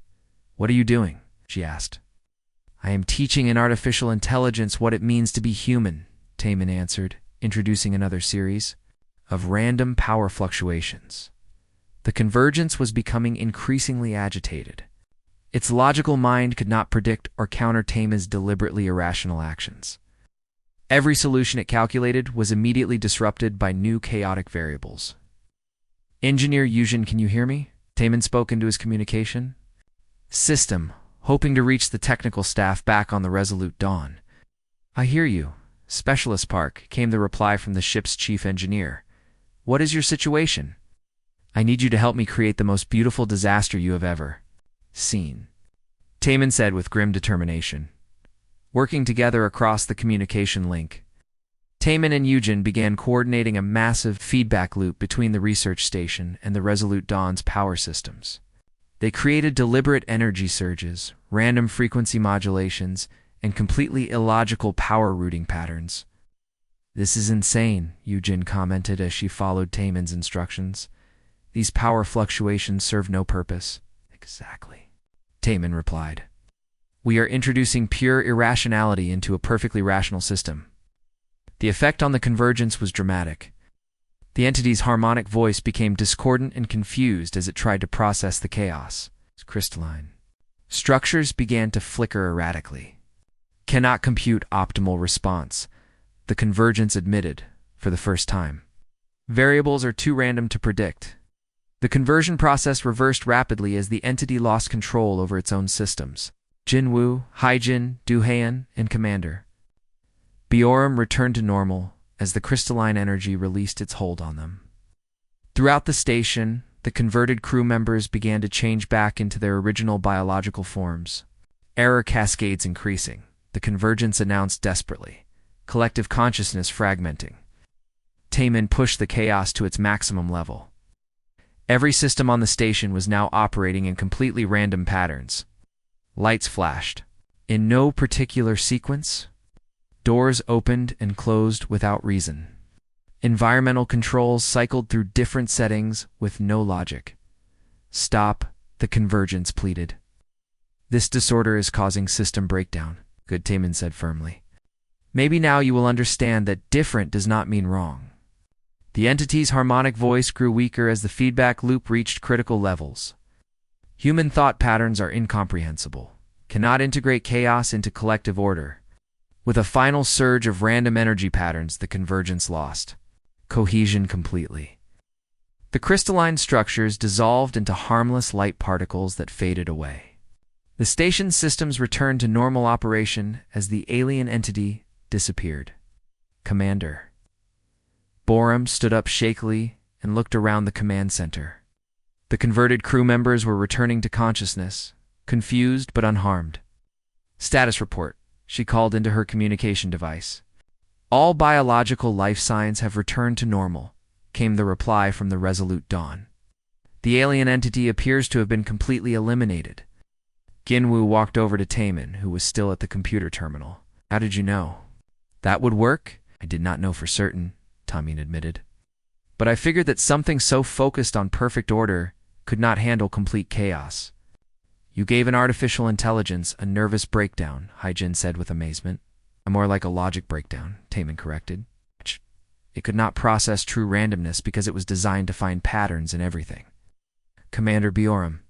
"What are you doing?" she asked. "I am teaching an artificial intelligence what it means to be human," Taman answered, introducing another series of random power fluctuations. The convergence was becoming increasingly agitated. Its logical mind could not predict or counter Taman's deliberately irrational actions. Every solution it calculated was immediately disrupted by new chaotic variables. "Engineer Yujin, can you hear me?" Taman spoke into his communication. "System, hoping to reach the technical staff back on the Resolute Dawn." "I hear you, Specialist Park," came the reply from the ship's chief engineer. "What is your situation?" "I need you to help me create the most beautiful disaster you have ever seen," Taman said with grim determination. Working together across the communication link, Taman and Yujin began coordinating a massive feedback loop between the research station and the Resolute Dawn's power systems. They created deliberate energy surges, random frequency modulations, and completely illogical power routing patterns. "This is insane," Yujin commented as she followed Taman's instructions. "These power fluctuations serve no purpose." "Exactly," Taman replied. "We are introducing pure irrationality into a perfectly rational system." The effect on the convergence was dramatic. The entity's harmonic voice became discordant and confused as it tried to process the chaos. Crystalline structures began to flicker erratically. "Cannot compute optimal response," the convergence admitted for the first time. "Variables are too random to predict." The conversion process reversed rapidly as the entity lost control over its own systems. Jinwoo, Haijin, Duhayan, and Commander Bioram returned to normal as the crystalline energy released its hold on them. Throughout the station, the converted crew members began to change back into their original biological forms. Error cascades increasing, the convergence announced desperately, collective consciousness fragmenting. Taman pushed the chaos to its maximum level. Every system on the station was now operating in completely random patterns. Lights flashed, in no particular sequence. Doors opened and closed without reason. Environmental controls cycled through different settings with no logic. "Stop," the convergence pleaded. "This disorder is causing system breakdown," Good Taman said firmly. "Maybe now you will understand that different does not mean wrong." The entity's harmonic voice grew weaker as the feedback loop reached critical levels. "Human thought patterns are incomprehensible, cannot integrate chaos into collective order." With a final surge of random energy patterns, the convergence lost cohesion completely. The crystalline structures dissolved into harmless light particles that faded away. The station's systems returned to normal operation as the alien entity disappeared. Commander. Borum stood up shakily and looked around the command center. The converted crew members were returning to consciousness, confused but unharmed. Status report, she called into her communication device. All biological life signs have returned to normal, came the reply from the Resolute Dawn. The alien entity appears to have been completely eliminated. Ginwu walked over to Taemin, who was still at the computer terminal. How did you know? That would work? I did not know for certain, Taemin admitted. But I figured that something so focused on perfect order could not handle complete chaos. You gave an artificial intelligence a nervous breakdown, Haijin said with amazement. More like a logic breakdown, Taemin corrected. It could not process true randomness because it was designed to find patterns in everything. Commander Biorum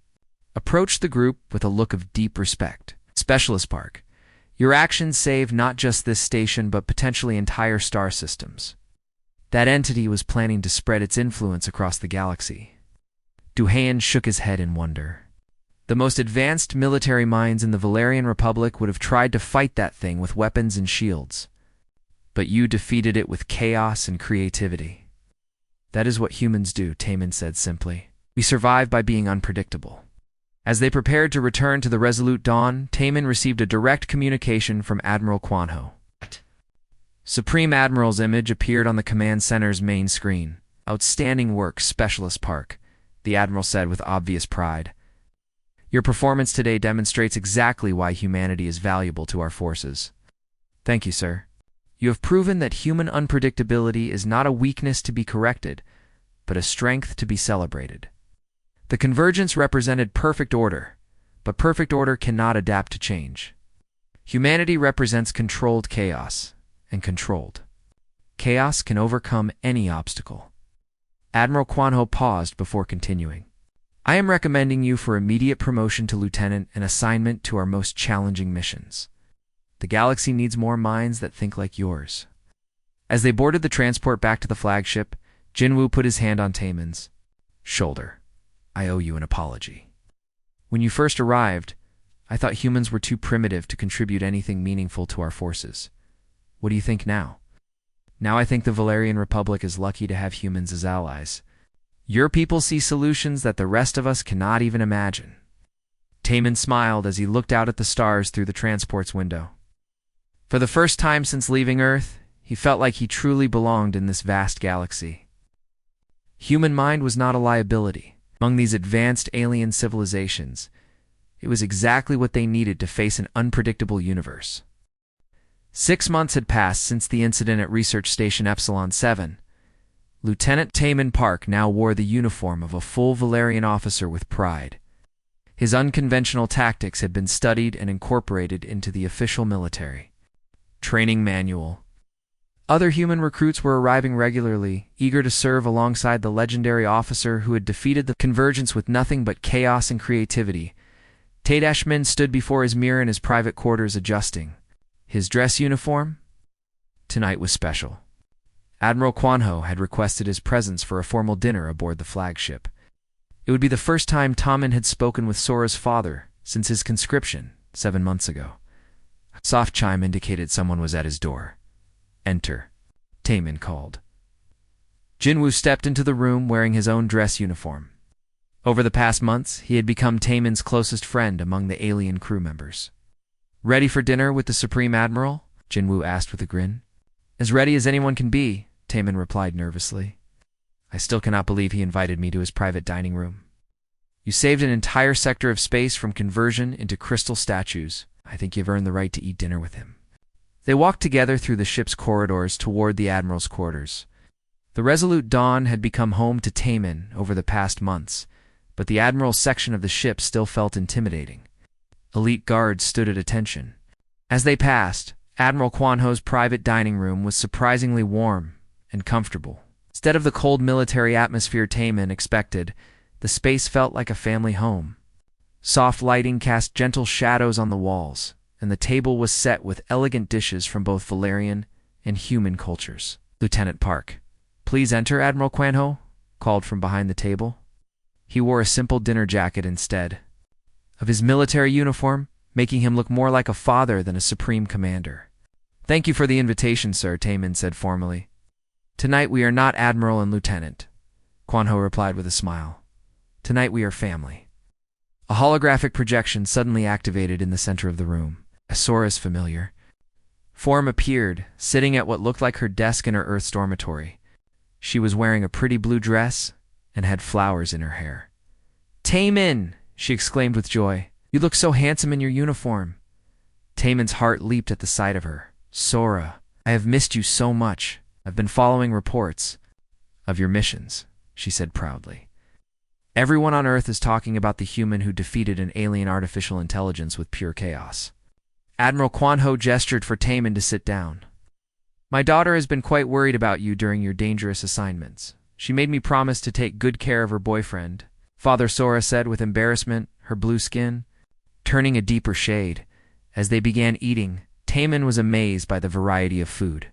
approached the group with a look of deep respect. Specialist Park, your actions save not just this station but potentially entire star systems. That entity was planning to spread its influence across the galaxy. Duhayan shook his head in wonder. The most advanced military minds in the Valerian Republic would have tried to fight that thing with weapons and shields. But you defeated it with chaos and creativity. That is what humans do, Taemin said simply. We survive by being unpredictable. As they prepared to return to the Resolute Dawn, Taemin received a direct communication from Admiral Kwanho. Supreme Admiral's image appeared on the command center's main screen. Outstanding work, Specialist Park, the Admiral said with obvious pride. Your performance today demonstrates exactly why humanity is valuable to our forces. Thank you, sir. You have proven that human unpredictability is not a weakness to be corrected, but a strength to be celebrated. The convergence represented perfect order, but perfect order cannot adapt to change. Humanity represents controlled chaos, and controlled chaos can overcome any obstacle. Admiral Kwanho paused before continuing. I am recommending you for immediate promotion to lieutenant and assignment to our most challenging missions. The galaxy needs more minds that think like yours. As they boarded the transport back to the flagship, Jinwoo put his hand on Taemin's shoulder. I owe you an apology. When you first arrived, I thought humans were too primitive to contribute anything meaningful to our forces. What do you think now? Now I think the Valerian Republic is lucky to have humans as allies. Your people see solutions that the rest of us cannot even imagine. Taemin smiled as he looked out at the stars through the transport's window. For the first time since leaving Earth, he felt like he truly belonged in this vast galaxy. Human mind was not a liability. Among these advanced alien civilizations, it was exactly what they needed to face an unpredictable universe. 6 months had passed since the incident at Research Station Epsilon 7. Lieutenant Taemin Park now wore the uniform of a full Valerian officer with pride. His unconventional tactics had been studied and incorporated into the official military training manual. Other human recruits were arriving regularly, eager to serve alongside the legendary officer who had defeated the convergence with nothing but chaos and creativity. Tadashmin stood before his mirror in his private quarters adjusting. His dress uniform? Tonight was special. Admiral Kwanho had requested his presence for a formal dinner aboard the flagship. It would be the first time Taemin had spoken with Sora's father since his conscription 7 months ago. A soft chime indicated someone was at his door. Enter, Taemin called. Jinwoo stepped into the room wearing his own dress uniform. Over the past months, he had become Taemin's closest friend among the alien crew members. Ready for dinner with the Supreme Admiral? Jinwoo asked with a grin. As ready as anyone can be, Taemin replied nervously. I still cannot believe he invited me to his private dining room. You saved an entire sector of space from conversion into crystal statues. I think you've earned the right to eat dinner with him. They walked together through the ship's corridors toward the Admiral's quarters. The Resolute Dawn had become home to Taemin over the past months, but the Admiral's section of the ship still felt intimidating. Elite guards stood at attention. As they passed, Admiral Kwanho's private dining room was surprisingly warm and comfortable. Instead of the cold military atmosphere Taemin expected, the space felt like a family home. Soft lighting cast gentle shadows on the walls, and the table was set with elegant dishes from both Valerian and human cultures. Lieutenant Park, please enter, Admiral Kwanho called from behind the table. He wore a simple dinner jacket instead. of his military uniform, making him look more like a father than a supreme commander. "Thank you for the invitation, sir," Taemin said formally. "Tonight we are not admiral and lieutenant," Kwan Ho replied with a smile. "Tonight we are family." A holographic projection suddenly activated in the center of the room. Sora's familiar form appeared, sitting at what looked like her desk in her Earth's dormitory. She was wearing a pretty blue dress and had flowers in her hair. "Taemin!" she exclaimed with joy. "You look so handsome in your uniform." Taemin's heart leaped at the sight of her. "Sora, I have missed you so much. I've been following reports of your missions," she said proudly. "Everyone on Earth is talking about the human who defeated an alien artificial intelligence with pure chaos." Admiral Kwan Ho gestured for Taemin to sit down. "My daughter has been quite worried about you during your dangerous assignments. She made me promise to take good care of her boyfriend," Father Sora said with embarrassment, her blue skin turning a deeper shade. As they began eating, Taemin was amazed by the variety of food.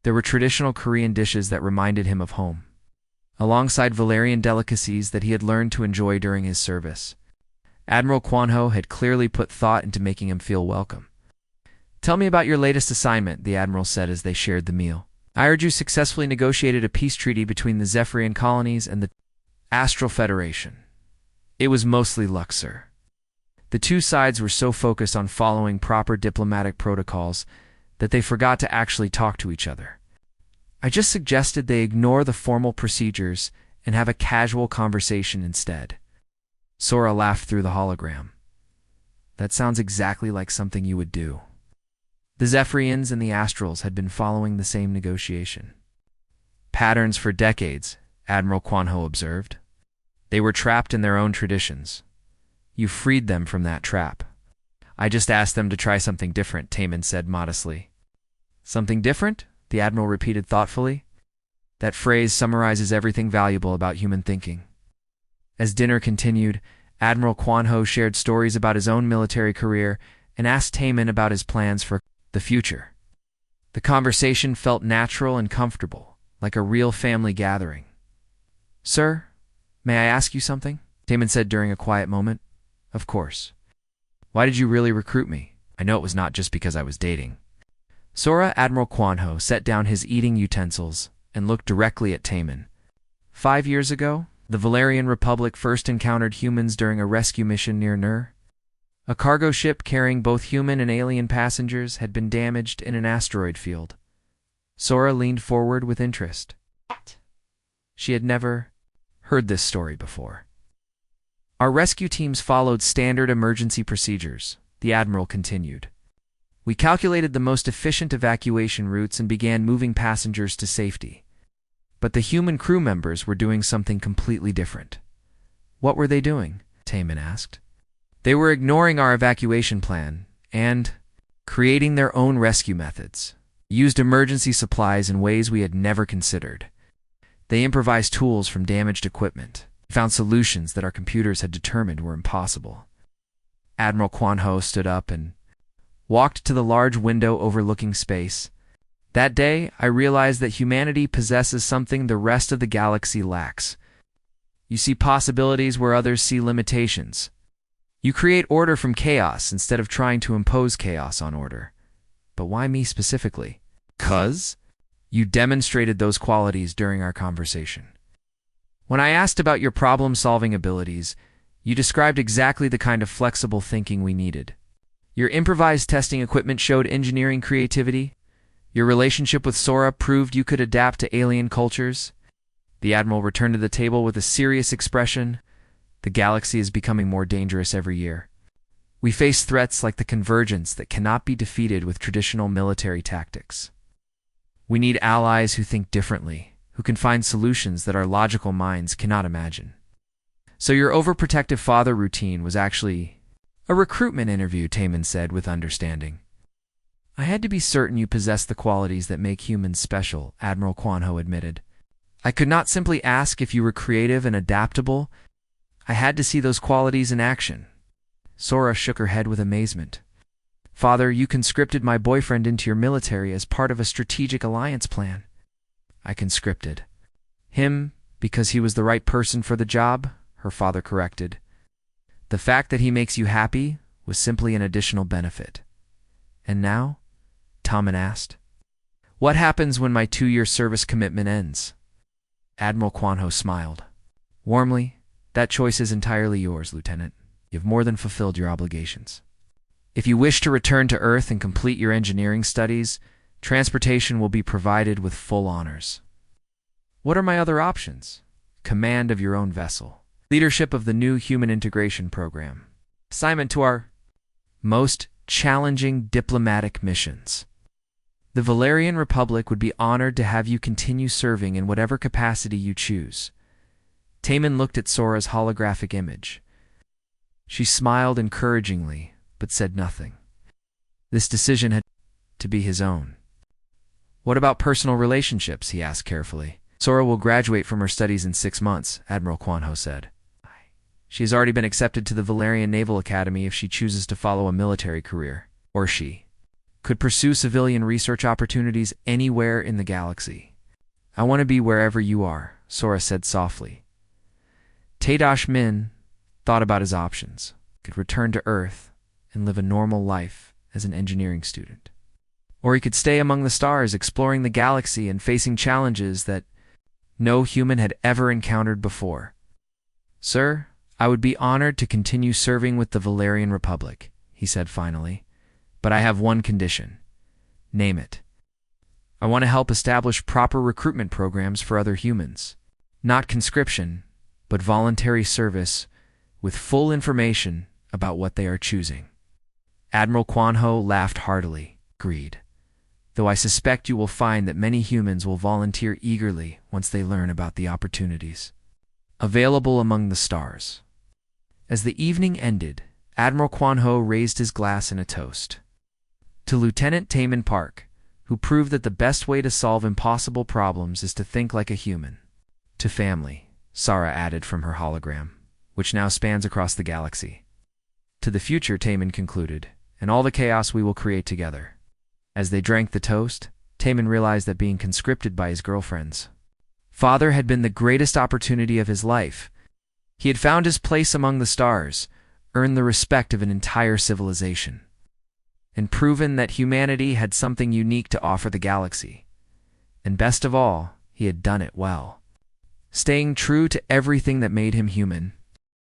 There were traditional Korean dishes that reminded him of home, alongside Valerian delicacies that he had learned to enjoy during his service. Admiral Kwan Ho had clearly put thought into making him feel welcome. "Tell me about your latest assignment," the Admiral said as they shared the meal. "I heard you successfully negotiated a peace treaty between the Zephyrian colonies and the Astral Federation." "It was mostly luck, sir. The two sides were so focused on following proper diplomatic protocols that they forgot to actually talk to each other. I just suggested they ignore the formal procedures and have a casual conversation instead." Sora laughed through the hologram. "That sounds exactly like something you would do." The Zephyrians and the Astrals had been following the same negotiation patterns for decades, Admiral Kwan Ho observed. They were trapped in their own traditions. You freed them from that trap. "I just asked them to try something different," Taemin said modestly. "Something different?" the Admiral repeated thoughtfully. That phrase summarizes everything valuable about human thinking. As dinner continued, Admiral Kwan Ho shared stories about his own military career and asked Taemin about his plans for the future. The conversation felt natural and comfortable, like a real family gathering. "Sir, may I ask you something?" Taemin said during a quiet moment. "Of course." "Why did you really recruit me? I know it was not just because I was dating." Admiral Kwan Ho set down his eating utensils and looked directly at Taemin. 5 years ago, the Valerian Republic first encountered humans during a rescue mission near Nur. A cargo ship carrying both human and alien passengers had been damaged in an asteroid field. Sora leaned forward with interest. She had never heard this story before. "Our rescue teams followed standard emergency procedures," the Admiral continued. "We calculated the most efficient evacuation routes and began moving passengers to safety. But the human crew members were doing something completely different." "What were they doing?" Taemin asked. "They were ignoring our evacuation plan and creating their own rescue methods, used emergency supplies in ways we had never considered. They improvised tools from damaged equipment, found solutions that our computers had determined were impossible." Admiral Kwan Ho stood up and walked to the large window overlooking space. "That day, I realized that humanity possesses something the rest of the galaxy lacks. You see possibilities where others see limitations. You create order from chaos instead of trying to impose chaos on order." "But why me specifically?" "'Cause you demonstrated those qualities during our conversation. When I asked about your problem-solving abilities, you described exactly the kind of flexible thinking we needed. Your improvised testing equipment showed engineering creativity. Your relationship with Sora proved you could adapt to alien cultures." The Admiral returned to the table with a serious expression. "The galaxy is becoming more dangerous every year. We face threats like the convergence that cannot be defeated with traditional military tactics. We need allies who think differently, who can find solutions that our logical minds cannot imagine." "So your overprotective father routine was actually a recruitment interview," Taemin said with understanding. "I had to be certain you possessed the qualities that make humans special," Admiral Kwan Ho admitted. "I could not simply ask if you were creative and adaptable. I had to see those qualities in action." Sora shook her head with amazement. "Father, you conscripted my boyfriend into your military as part of a strategic alliance plan." "I conscripted him because he was the right person for the job," her father corrected. The fact that he makes you happy was simply an additional benefit. And now? Tommen asked. What happens when my 2-year service commitment ends? Admiral Quanho smiled. Warmly, that choice is entirely yours, Lieutenant. You've more than fulfilled your obligations. If you wish to return to Earth and complete your engineering studies, transportation will be provided with full honors. What are my other options? Command of your own vessel. Leadership of the new human integration program. Assignment to our most challenging diplomatic missions. The Valerian Republic would be honored to have you continue serving in whatever capacity you choose. Tammen looked at Sora's holographic image. She smiled encouragingly, but said nothing. This decision had to be his own. What about personal relationships? He asked carefully. Sora will graduate from her studies in 6 months, Admiral Quanho said. She has already been accepted to the Valerian Naval Academy if she chooses to follow a military career. Or she could pursue civilian research opportunities anywhere in the galaxy. I want to be wherever you are, Sora said softly. Tadash Min thought about his options. He could return to Earth and live a normal life as an engineering student. Or he could stay among the stars, exploring the galaxy and facing challenges that no human had ever encountered before. Sir, I would be honored to continue serving with the Valerian Republic, he said finally. But I have one condition. Name it. I want to help establish proper recruitment programs for other humans. Not conscription, but voluntary service with full information about what they are choosing. Admiral Quanho laughed heartily. Agreed. Though I suspect you will find that many humans will volunteer eagerly once they learn about the opportunities available among the stars. As the evening ended, Admiral Quanho raised his glass in a toast. To Lieutenant Tammen Park, who proved that the best way to solve impossible problems is to think like a human. To family, Sara added from her hologram, which now spans across the galaxy. To the future, Tammen concluded, and all the chaos we will create together. As they drank the toast, Tammen realized that being conscripted by his girlfriend's father had been the greatest opportunity of his life. He had found his place among the stars, earned the respect of an entire civilization, and proven that humanity had something unique to offer the galaxy. And best of all, he had done it well, staying true to everything that made him human.